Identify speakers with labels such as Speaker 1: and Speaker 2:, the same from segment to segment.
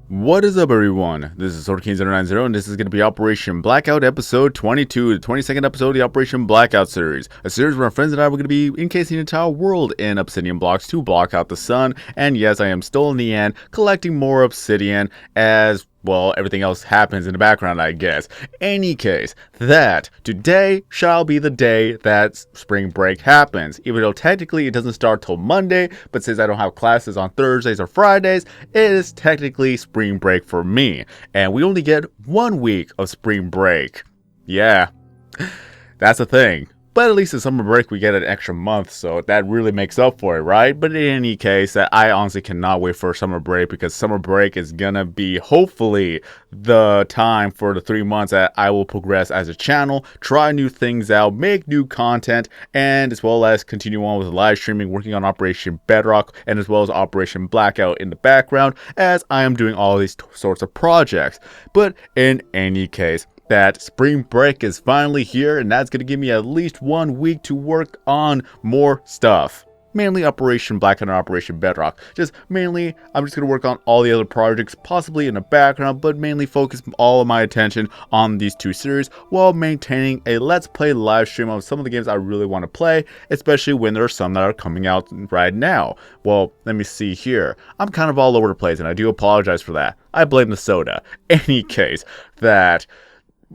Speaker 1: What is up, everyone? This is SwordKings090, and this is going to be Operation Blackout episode 22, the 22nd episode of the Operation Blackout series. A series where my friends and I were going to be encasing the entire world in Obsidian Blocks to block out the sun. And yes, I am still in the end collecting more Obsidian as well, everything else happens in the background, I guess. Any case, that today shall be the day that spring break happens. Even though technically it doesn't start till Monday, but since I don't have classes on Thursdays or Fridays, it is technically spring break for me. And we only get 1 week of spring break. Yeah, that's a thing. But at least in summer break, we get an extra month, so that really makes up for it, right? But in any case, I honestly cannot wait for summer break, because summer break is gonna be, hopefully, the time for the 3 months that I will progress as a channel, try new things out, make new content, and as well as continue on with live streaming, working on Operation Bedrock, and as well as Operation Blackout in the background, as I am doing all these sorts of projects. But in any case, that spring break is finally here, and that's going to give me at least 1 week to work on more stuff. Mainly Operation Blackout and Operation Bedrock. Mainly, I'm just going to work on all the other projects, possibly in the background, but mainly focus all of my attention on these two series while maintaining a Let's Play live stream of some of the games I really want to play, especially when there are some that are coming out right now. Well, let me see here. I'm kind of all over the place, and I do apologize for that. I blame the soda. Any case, that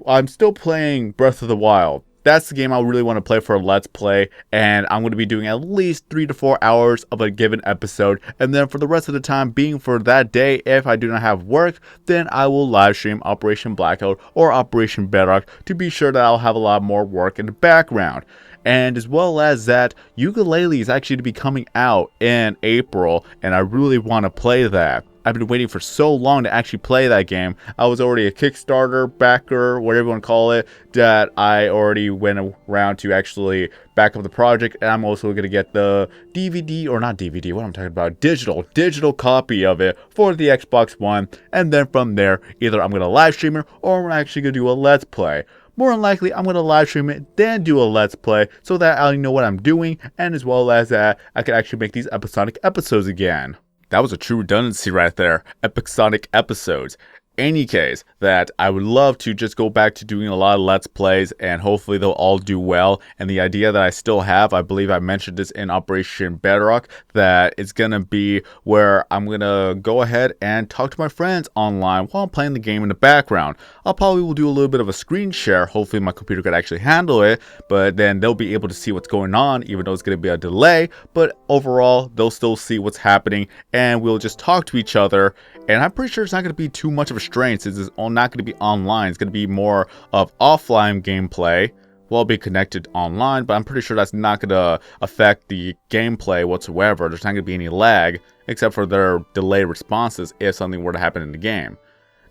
Speaker 1: I'm still playing Breath of the Wild. That's the game I really want to play for a Let's Play, and I'm going to be doing at least 3 to 4 hours of a given episode, and then for the rest of the time being for that day, if I do not have work, then I will live stream Operation Blackout or Operation Bedrock to be sure that I'll have a lot more work in the background. And as well as that, Ukulele is actually to be coming out in April, and I really want to play that. I've been waiting for so long to actually play that game. I was already a Kickstarter backer, whatever you want to call it, that I already went around to actually back up the project. And I'm also going to get the DVD, or not DVD, what I'm talking about, digital copy of it for the Xbox One. And then from there, either I'm going to live stream it, or I'm actually going to do a Let's Play. More than likely, I'm going to live stream it, then do a Let's Play, so that I know what I'm doing, and as well as that, I can actually make these episodic episodes again. That was a true redundancy right there. Episodic episodes. Any case, that I would love to just go back to doing a lot of Let's Plays, and hopefully they'll all do well. And the idea that I still have, I believe I mentioned this in Operation Bedrock, that it's going to be where I'm going to go ahead and talk to my friends online while I'm playing the game in the background. I'll probably will do a little bit of a screen share. Hopefully my computer could actually handle it, but then they'll be able to see what's going on, even though it's going to be a delay. But overall, they'll still see what's happening, and we'll just talk to each other. And I'm pretty sure it's not going to be too much of a strain, since it's not going to be online. It's going to be more of offline gameplay. We'll be connected online, but I'm pretty sure that's not going to affect the gameplay whatsoever. There's not going to be any lag, except for their delayed responses if something were to happen in the game.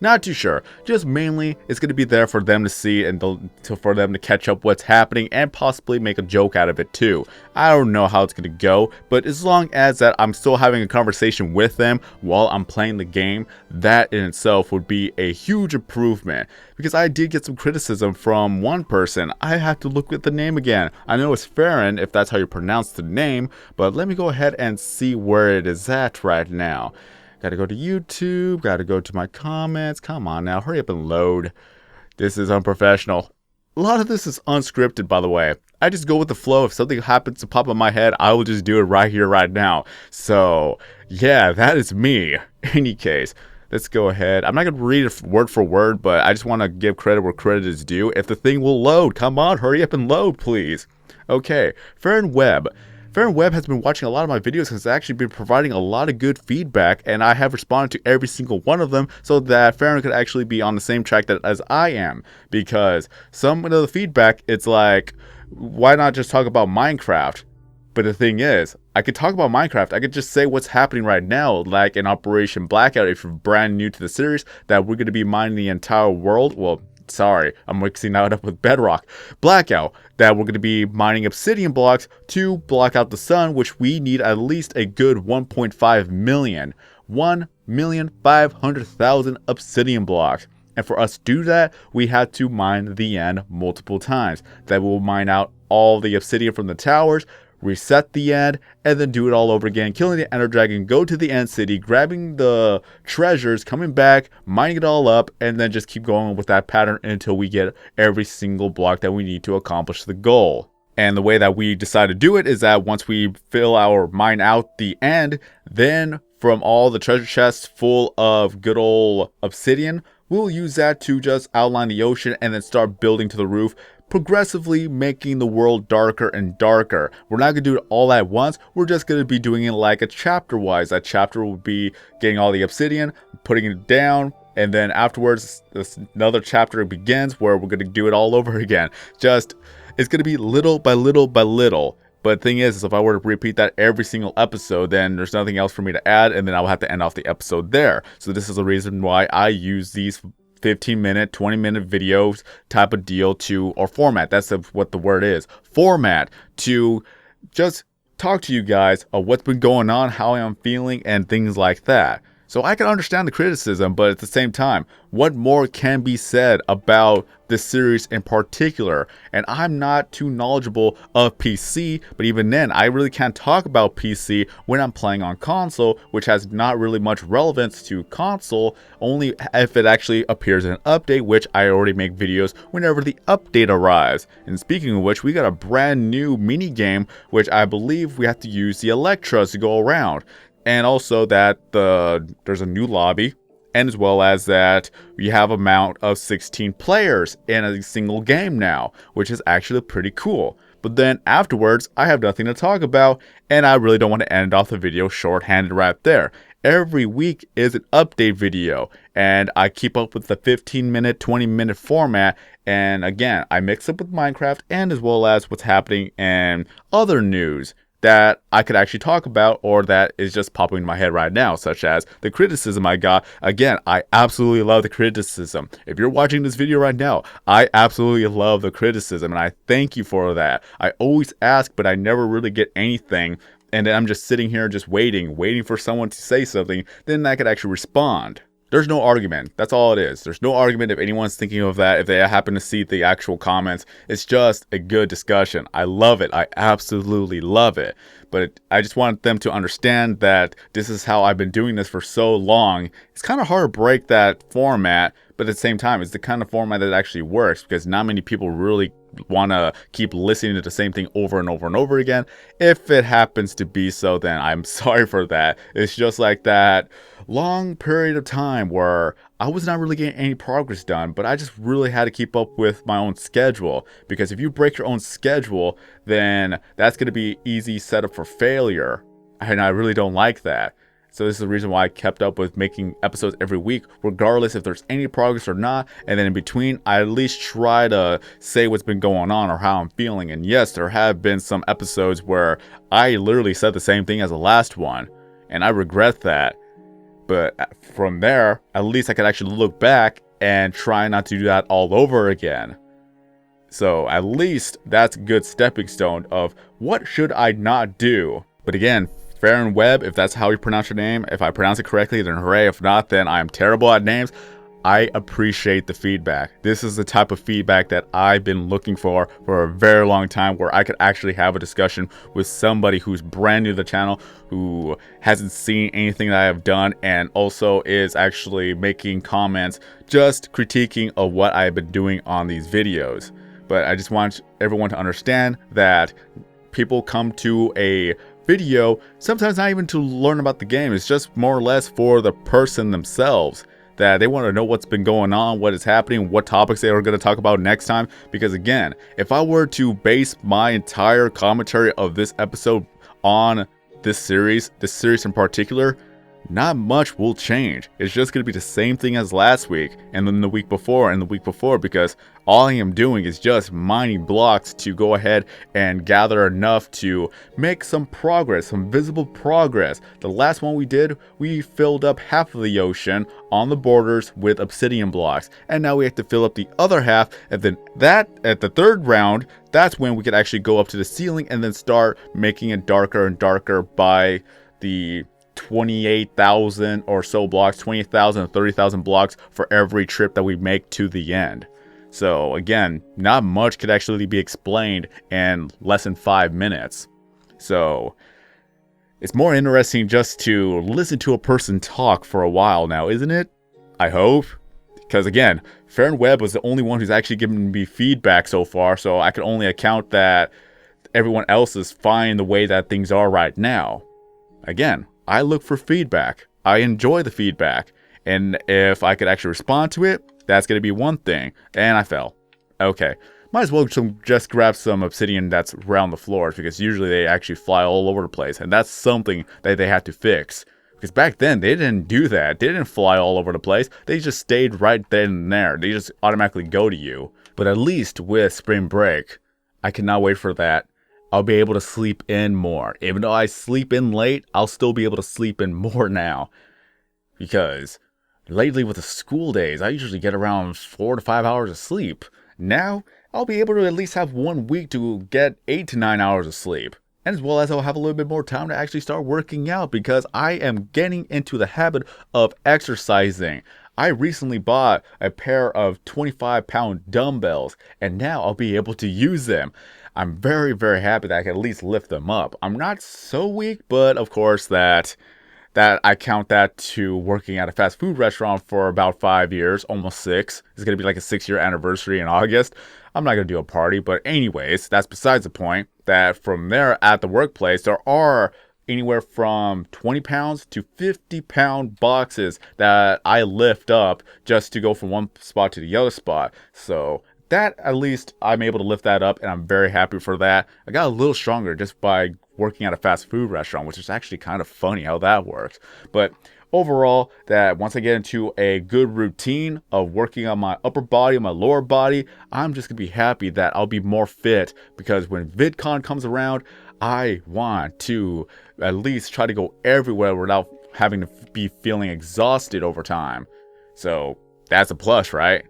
Speaker 1: Not too sure. Just mainly, it's going to be there for them to see, and for them to catch up what's happening and possibly make a joke out of it too. I don't know how it's going to go, but as long as that I'm still having a conversation with them while I'm playing the game, that in itself would be a huge improvement. Because I did get some criticism from one person. I have to look at the name again. I know it's Farron, if that's how you pronounce the name, but let me go ahead and see where it is at right now. Gotta go to YouTube, gotta go to my comments. Come on now, hurry up and load. This is unprofessional. A lot of this is unscripted, by the way. I just go with the flow. If something happens to pop in my head, I will just do it right here, right now. So, yeah, that is me. Any case, let's go ahead. I'm not gonna read it word for word, but I just want to give credit where credit is due. If the thing will load, come on, hurry up and load, please. Okay, Farron Webb. Farron Webb has been watching a lot of my videos, has actually been providing a lot of good feedback, and I have responded to every single one of them so that Farron could actually be on the same track as I am. Because some of the feedback, it's like, why not just talk about Minecraft? But the thing is, I could talk about Minecraft. I could just say what's happening right now, like in Operation Blackout, if you're brand new to the series, that we're going to be mining the entire world. Well, sorry, I'm mixing that up with Bedrock. Blackout, that we're going to be mining Obsidian Blocks to block out the sun, which we need at least a good 1.5 million. 1,500,000 Obsidian Blocks. And for us to do that, we had to mine the end multiple times. That will mine out all the obsidian from the towers, reset the end, and then do it all over again, killing the Ender Dragon, go to the end city, grabbing the treasures, coming back, mining it all up, and then just keep going with that pattern until we get every single block that we need to accomplish the goal. And the way that we decide to do it is that once we fill our mine out the end, then from all the treasure chests full of good old obsidian, we'll use that to just outline the ocean and then start building to the roof, progressively making the world darker and darker. We're not going to do it all at once. We're just going to be doing it like a chapter-wise. That chapter will be getting all the obsidian, putting it down, and then afterwards, another chapter begins where we're going to do it all over again. It's going to be little by little by little. But the thing is if I were to repeat that every single episode, then there's nothing else for me to add, and then I'll have to end off the episode there. So this is the reason why I use these 15-minute, 20-minute videos type of deal or format. That's what the word is. Format, to just talk to you guys of what's been going on, how I'm feeling, and things like that. So I can understand the criticism, but at the same time, what more can be said about this series in particular? And I'm not too knowledgeable of PC, but even then, I really can't talk about PC when I'm playing on console, which has not really much relevance to console, only if it actually appears in an update, which I already make videos whenever the update arrives. And speaking of which, we got a brand new mini game, which I believe we have to use the Electras to go around. And also that there's a new lobby, and as well as that we have a amount of 16 players in a single game now, which is actually pretty cool. But then afterwards, I have nothing to talk about, and I really don't want to end off the video short-handed right there. Every week is an update video, and I keep up with the 15-minute, 20-minute format, and again, I mix up with Minecraft and as well as what's happening in other news that I could actually talk about, or that is just popping in my head right now, such as the criticism I got. Again, I absolutely love the criticism. If you're watching this video right now, I absolutely love the criticism, and I thank you for that. I always ask, but I never really get anything, and then I'm just sitting here just waiting for someone to say something, then I could actually respond. There's no argument. That's all it is. There's no argument if anyone's thinking of that, if they happen to see the actual comments. It's just a good discussion. I love it. I absolutely love it. But I just want them to understand that this is how I've been doing this for so long. It's kind of hard to break that format, but at the same time, it's the kind of format that actually works, because not many people really want to keep listening to the same thing over and over and over again. If it happens to be so, then I'm sorry for that. It's just like that long period of time where I was not really getting any progress done, but I just really had to keep up with my own schedule, because if you break your own schedule, then that's going to be easy setup for failure, and I really don't like that. So this is the reason why I kept up with making episodes every week, regardless if there's any progress or not. And then in between, I at least try to say what's been going on or how I'm feeling. And yes, there have been some episodes where I literally said the same thing as the last one, and I regret that. But from there, at least I could actually look back and try not to do that all over again. So at least that's a good stepping stone of what should I not do. But again, Farron Webb, if that's how you pronounce your name, if I pronounce it correctly, then hooray. If not, then I am terrible at names. I appreciate the feedback. This is the type of feedback that I've been looking for a very long time, where I could actually have a discussion with somebody who's brand new to the channel, who hasn't seen anything that I have done, and also is actually making comments, just critiquing of what I've been doing on these videos. But I just want everyone to understand that people come to a video sometimes not even to learn about the game. It's just more or less for the person themselves, that they want to know what's been going on, what is happening, what topics they are going to talk about next time. Because again, if I were to base my entire commentary of this episode on this series in particular, not much will change. It's just going to be the same thing as last week, and then the week before, and the week before, because all I am doing is just mining blocks to go ahead and gather enough to make some progress, some visible progress. The last one we did, we filled up half of the ocean on the borders with obsidian blocks, and now we have to fill up the other half, and then that, at the third round, that's when we could actually go up to the ceiling and then start making it darker and darker by the 28,000 or so blocks, 28,000 or 30,000 blocks for every trip that we make to the end. So again, not much could actually be explained in less than 5 minutes. So it's more interesting just to listen to a person talk for a while now, isn't it? I hope. Because again, Fair and Webb was the only one who's actually given me feedback so far, so I can only account that everyone else is fine the way that things are right now. Again, I look for feedback. I enjoy the feedback. And if I could actually respond to it, that's going to be one thing. And I fell. Okay. Might as well just grab some obsidian that's around the floor, because usually they actually fly all over the place. And that's something that they have to fix. Because back then, they didn't do that. They didn't fly all over the place. They just stayed right then and there. They just automatically go to you. But at least with spring break, I cannot wait for that. I'll be able to sleep in more. Even though I sleep in late, I'll still be able to sleep in more now. Because lately with the school days, I usually get around 4 to 5 hours of sleep. Now, I'll be able to at least have 1 week to get 8 to 9 hours of sleep. And as well as I'll have a little bit more time to actually start working out, because I am getting into the habit of exercising. I recently bought a pair of 25-pound dumbbells, and now I'll be able to use them. I'm very, very happy that I can at least lift them up. I'm not so weak, but of course that I count that to working at a fast food restaurant for about 5 years, almost 6. It's going to be like a 6-year anniversary in August. I'm not going to do a party, but anyways, that's besides the point. That from there at the workplace, there are anywhere from 20 pounds to 50-pound boxes that I lift up just to go from one spot to the other spot. So that, at least I'm able to lift that up, and I'm very happy for that. I got a little stronger just by working at a fast food restaurant, which is actually kind of funny how that works. But overall, that once I get into a good routine of working on my upper body, my lower body, I'm just gonna be happy that I'll be more fit, because when VidCon comes around, I want to at least try to go everywhere without having to be feeling exhausted over time. So that's a plus, right?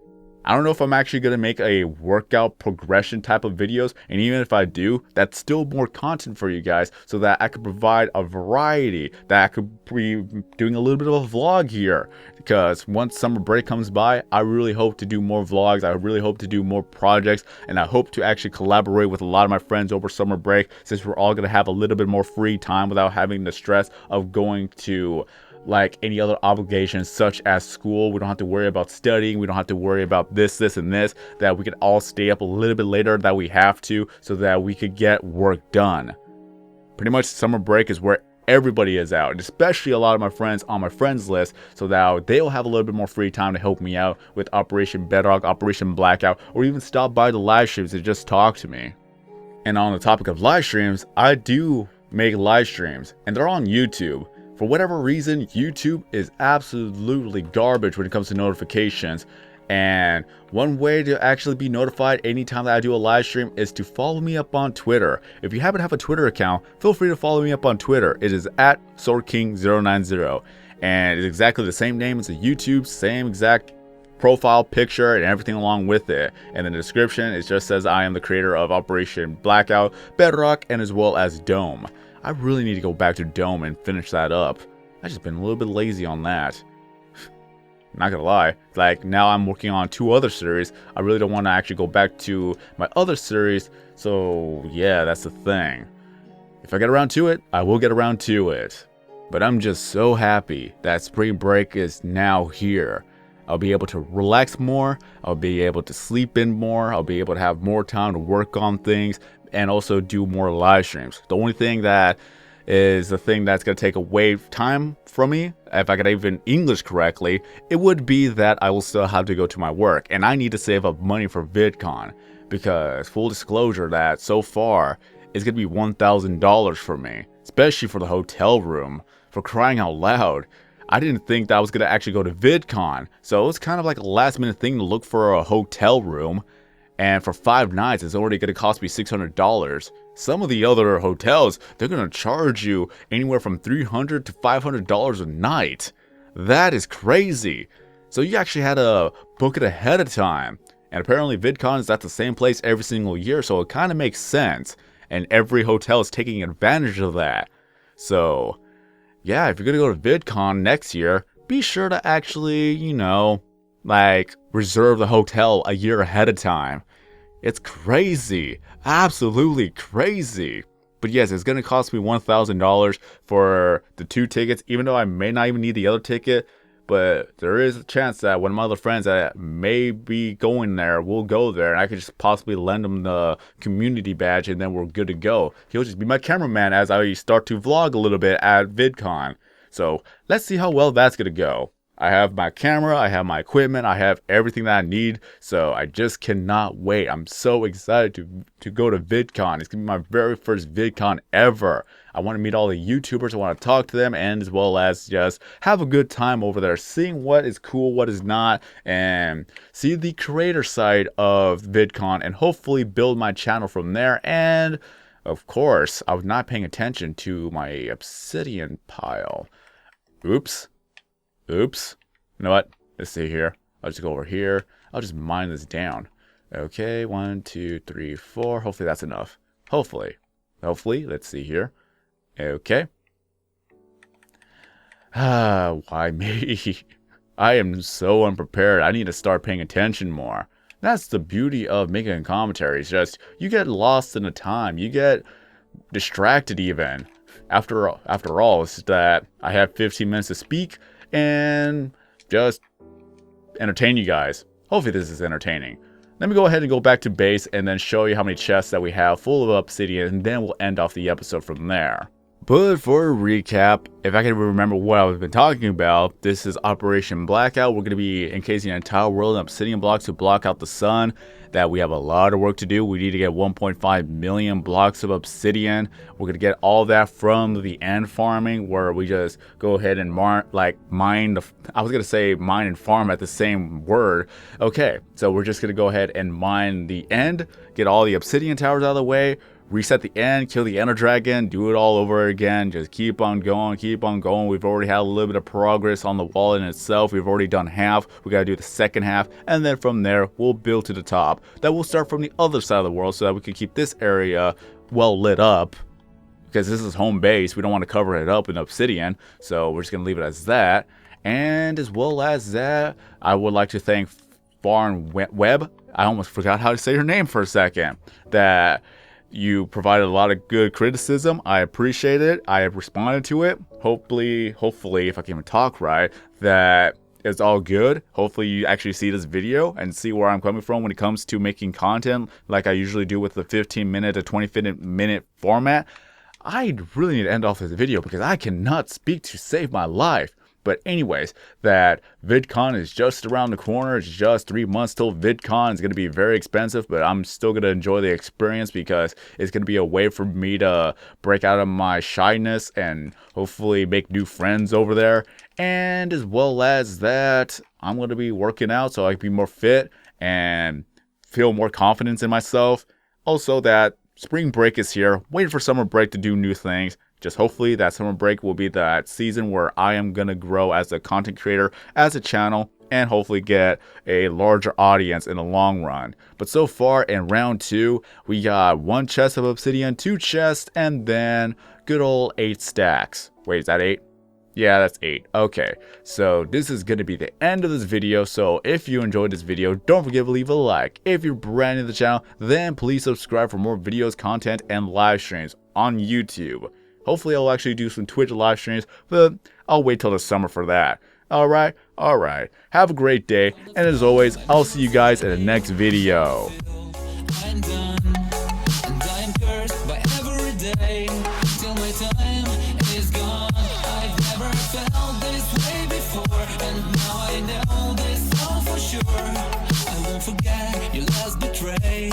Speaker 1: I don't know if I'm actually going to make a workout progression type of videos, and even if I do, that's still more content for you guys, so that I could provide a variety, that I could be doing a little bit of a vlog here, because once summer break comes by, I really hope to do more vlogs, I really hope to do more projects, and I hope to actually collaborate with a lot of my friends over summer break, since we're all going to have a little bit more free time without having the stress of going to like any other obligations such as school. We don't have to worry about studying, we don't have to worry about this and this, that we can all stay up a little bit later that we have to, so that we could get work done. Pretty much summer break is where everybody is out, and especially a lot of my friends on my friends list, so that they'll have a little bit more free time to help me out with Operation Bedrock, Operation Blackout, or even stop by the live streams and just talk to me. And on the topic of live streams, I do make live streams, and they're on YouTube. For whatever reason, YouTube is absolutely garbage when it comes to notifications. And one way to actually be notified anytime that I do a live stream is to follow me up on Twitter. If you happen to have a Twitter account, feel free to follow me up on Twitter. It is at SwordKing090. And it's exactly the same name as the YouTube, same exact profile picture and everything along with it. And in the description, it just says I am the creator of Operation Blackout, Bedrock, and as well as Dome. I really need to go back to Dome and finish that up. I've just been a little bit lazy on that. Not gonna lie, like now I'm working on 2 other series. I really don't want to actually go back to my other series, so yeah, that's the thing. If I get around to it, I will get around to it. But I'm just so happy that spring break is now here. I'll be able to relax more, I'll be able to sleep in more, I'll be able to have more time to work on things, and also do more live streams. The only thing that is the thing that's going to take away time from me, if I could even English correctly, it would be that I will still have to go to my work, and I need to save up money for VidCon, because full disclosure that so far it's going to be $1,000 for me, especially for the hotel room. For crying out loud, I didn't think that I was going to actually go to VidCon, so it was kind of like a last minute thing to look for a hotel room. And for 5 nights, it's already going to cost me $600. Some of the other hotels, they're going to charge you anywhere from $300 to $500 a night. That is crazy. So you actually had to book it ahead of time. And apparently VidCon is at the same place every single year, so it kind of makes sense. And every hotel is taking advantage of that. So, yeah, if you're going to go to VidCon next year, be sure to actually, like, reserve the hotel a year ahead of time. It's crazy. Absolutely crazy. But yes, it's going to cost me $1,000 for the 2 tickets, even though I may not even need the other ticket. But there is a chance that one of my other friends that may be going there will go there, and I could just possibly lend him the community badge, and then we're good to go. He'll just be my cameraman as I start to vlog a little bit at VidCon. So let's see how well that's going to go. I have my camera, I have my equipment, I have everything that I need, so I just cannot wait. I'm so excited to go to VidCon. It's going to be my very first VidCon ever. I want to meet all the YouTubers, I want to talk to them, and as well as just have a good time over there, seeing what is cool, what is not, and see the creator side of VidCon, and hopefully build my channel from there. And of course, I was not paying attention to my obsidian pile. Oops. You know what? Let's see here. I'll just go over here. I'll just mine this down. Okay, 1, 2, 3, 4. Hopefully that's enough. Hopefully. Let's see here. Okay. Why me? I am so unprepared. I need to start paying attention more. That's the beauty of making commentaries. Just, you get lost in the time. You get distracted even. After all, it's that I have 15 minutes to speak and just entertain you guys. Hopefully this is entertaining. Let me go ahead and go back to base and then show you how many chests that we have full of obsidian, and then we'll end off the episode from there. But for a recap, if I can remember what I've been talking about, this is Operation Blackout. We're going to be encasing the entire world in obsidian blocks to block out the sun. That we have a lot of work to do. We need to get 1.5 million blocks of obsidian. We're going to get all that from the end farming, where we just go ahead and mine and farm at the same word. Okay, so we're just going to go ahead and mine the end, get all the obsidian towers out of the way, reset the end, kill the ender dragon, do it all over again. Just keep on going. We've already had a little bit of progress on the wall in itself. We've already done half. We got to do the second half, and then from there we'll build to the top. That will start from the other side of the world so that we can keep this area well lit up, because this is home base. We don't want to cover it up in obsidian, so we're just gonna leave it as that. And as well as that, I would like to thank Farn Web. I almost forgot how to say her name for a second. That you provided a lot of good criticism. I appreciate it. I have responded to it. Hopefully, if I can even talk right, that it's all good. Hopefully you actually see this video and see where I'm coming from when it comes to making content like I usually do with the 15-minute to 20-minute format. I really need to end off this video because I cannot speak to save my life. But anyways, that VidCon is just around the corner. It's just 3 months till VidCon. It's going to be very expensive, but I'm still going to enjoy the experience because it's going to be a way for me to break out of my shyness and hopefully make new friends over there. And as well as that, I'm going to be working out so I can be more fit and feel more confidence in myself. Also, that spring break is here. Waiting for summer break to do new things. Just hopefully that summer break will be that season where I am going to grow as a content creator, as a channel, and hopefully get a larger audience in the long run. But so far in round 2, we got 1 chest of obsidian, 2 chests, and then good old 8 stacks. Wait, is that 8? Yeah, that's 8. Okay, so this is going to be the end of this video. So if you enjoyed this video, don't forget to leave a like. If you're brand new to the channel, then please subscribe for more videos, content, and live streams on YouTube. Hopefully I'll actually do some Twitch live streams, but I'll wait till the summer for that. Alright. Have a great day, and as always, I'll see you guys in the next video. I'm done, and I am cursed by every day, till my time is gone. I've never felt this way before, and now I know this all for sure. I won't forget your last betray.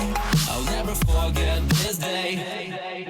Speaker 1: I'll never forget this day.